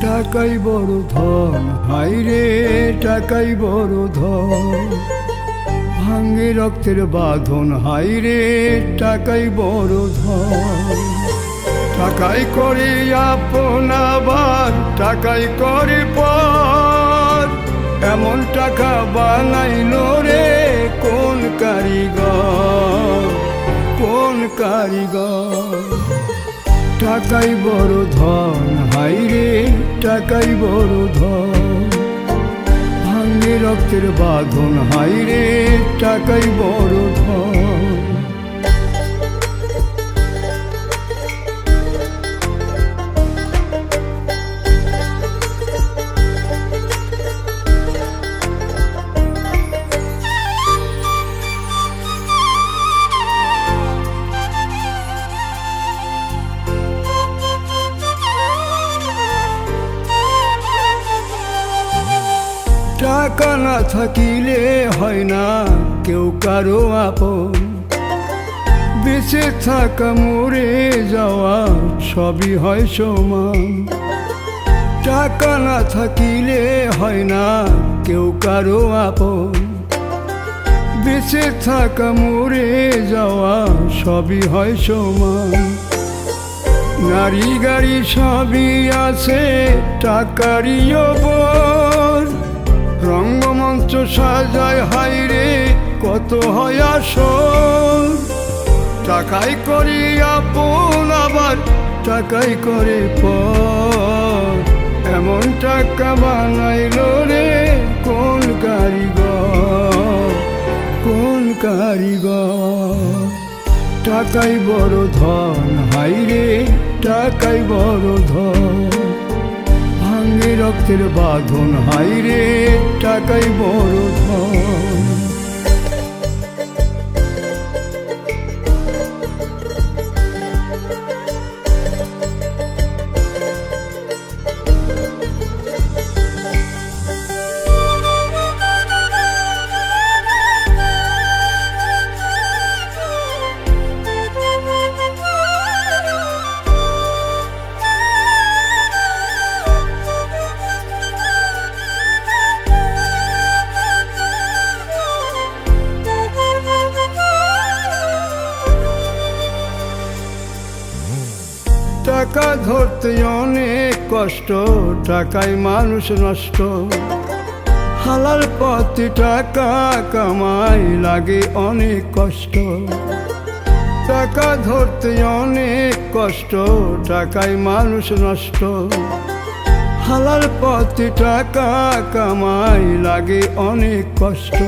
টাকাই বড় ধন, হাইরে টাকাই বড় ধন। ভাঙ্গে রক্তের বাঁধন, হাইরে টাকাই বড় ধন। টাকাই করে আপন আবার টাকাই করে পর, এমন টাকা বানাইল রে কোন কারিগর, কোন কারিগর। টাকাই বড় ধন, হাইরে টাকাই বড় ধন। ভাঙ্গে রক্তের বাঁধন, হাইরে টাকাই বড় ধন। টাকা না থাকিলে হয় না কেউ কারো আপন, বেঁচে থাকা মরে যাওয়া সবই হয় সমান। টাকা না থাকিলে হয় না কেউ কারো আপন, বেঁচে থাকা মরে যাওয়া সবই হয় সমান। নারী গাড়ি সবই আছে টাকারই ওপর, রঙ্গমঞ্চ সাজায় হাইরে কত হয় আসর। টাকাই করি আপন আবার টাকাই করে পর, এমন টাকা বানাইল রে কোন কারিগর, কোন কারিগর। টাকাই বড় ধন, হাইরে টাকাই বড় ধন। ভাঙ্গে রক্তের বাঁধন, হাইরে টাকাই বড় ধন। টাকা ধরতে অনেক কষ্ট, টাকায় মানুষ নষ্ট। হালাল পথে টাকা কামাই লাগে অনেক কষ্ট। টাকা ধরতে অনেক কষ্ট, টাকায় মানুষ নষ্ট। হালাল পথে টাকা কামাই লাগে অনেক কষ্ট।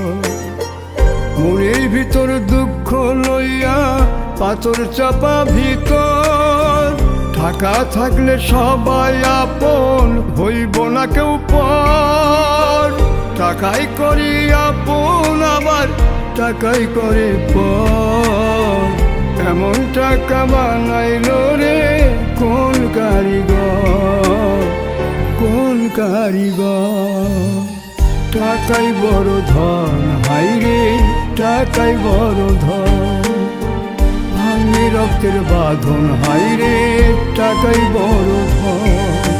মনের ভিতর দুঃখ লইয়া পাথর চাপা ভিতর, টাকা থাকলে সবাই আপন হইব না কেউ পর। টাকাই করি আপন আবার টাকাই করে পর, এমন টাকা বানাইল রে কোন কারিগর, কোন কারিগর। টাকাই বড় ধন, হাইরে টাকাই বড় ধন। ভাঙ্গে রক্তের বাঁধন, হাইরে টাকাই বড় ধন।